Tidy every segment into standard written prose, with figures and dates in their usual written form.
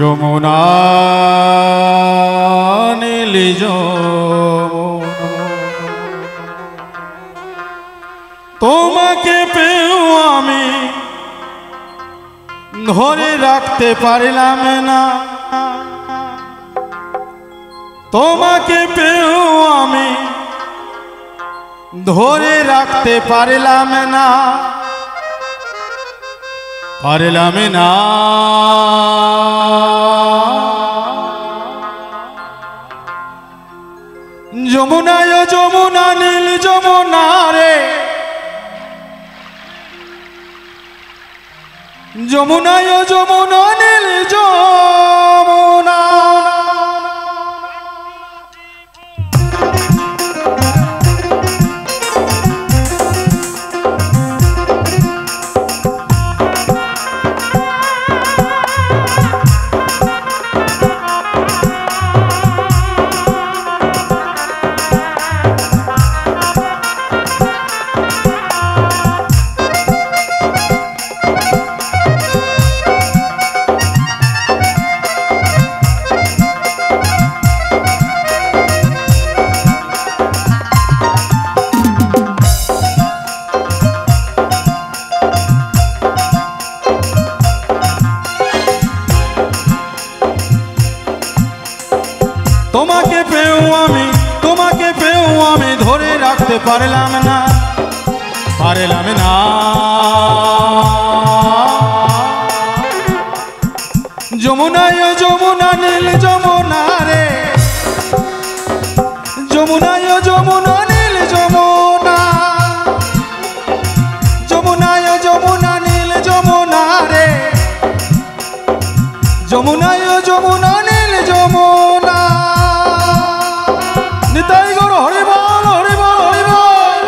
যমুনা নীল যমুনা তোমাকে পেয়েও আমি ধরে রাখতে পারলাম না, তোমাকে পেয়েও আমি ধরে রাখতে পারলাম না, পারলাম না। যমুনায় যমুনা নীল যমুনা রে, যমুনায় যমুনা নীল যমুনা। তোমাকে পেয়েও আমি ধরে রাখতে পারলাম না, পারলাম না। যমুনায় যমুনা নীল যমুনা রে, যমুনায় যমুনা নীল যমুনা, যমুনায় যমুনা নীল যমুনা রে, যমুনায় যমুনা নীল যমুনা। নিতাই গৌর হরি বল হরি বল হরি বল।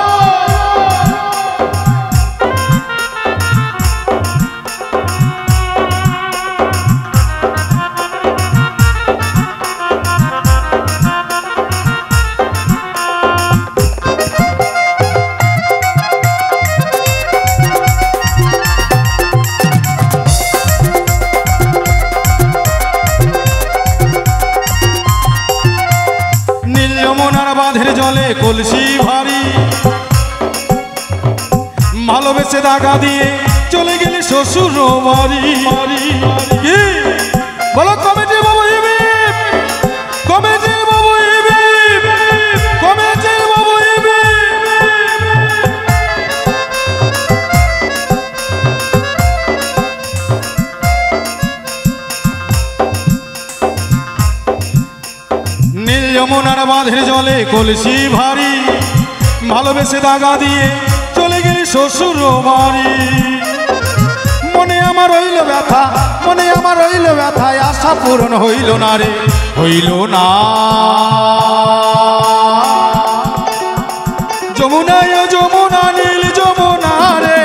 বাঁধের জলে কলসি ভারী, ভালোবেসে দাগা দিয়ে চলে গেলে শ্বশুর বাড়ি। বলো কমিটি বাবু ইবি, কমিটি বাবু ইবি, কমিটি বাবু ইবি। নীল যমুনার বাঁধের জলে কলসি ভারী, ভালোবেসে দাগা দিয়ে চলে গেলি শ্বশুর বাড়ি। মনে আমার হইল ব্যথা, মনে আমার হইল ব্যথায় আশা পূরণ হইল না রে, হইল না। যমুনায় যমুনা নীল যমুনা রে,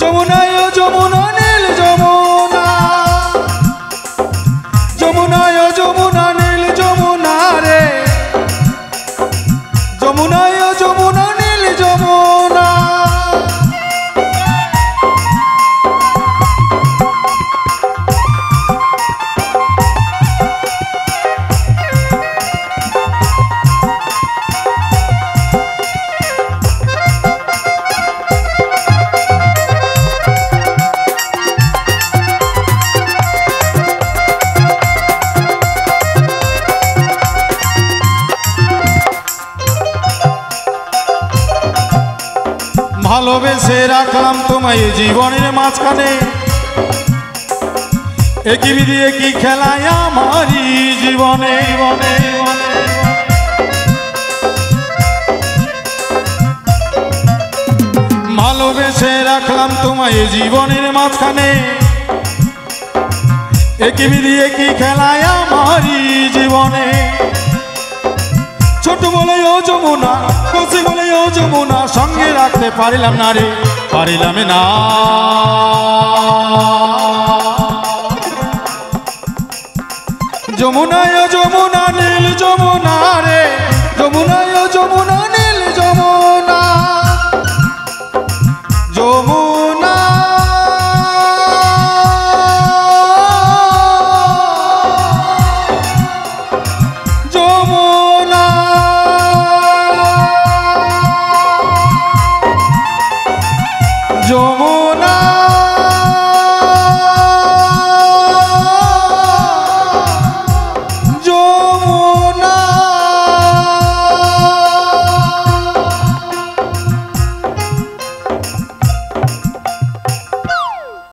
যমুনায় যমুনা নীল যমুনা, যমুনায় যমুনা নীল যমুনা রে, যমুনায় যমুনা নীল যমুনা। ভালোবেসে রাখলাম তোমায় জীবনের মাঝখানে, একই বিধি একই খেলায় আমারই জীবনে। ভালোবেসে রাখলাম তোমায় জীবনের মাঝখানে, একই বিধি একই খেলায় আমারই জীবনে। ছোট বলে ও যমুনা, কচি বলে ও যমুনা, সঙ্গে রাখতে পারলাম না রে, পারলাম না। যমুনায় যমুনা নীল যমুনা রে, যমুনায় যমুনা নীল যমুনা, যমুনা যমুনা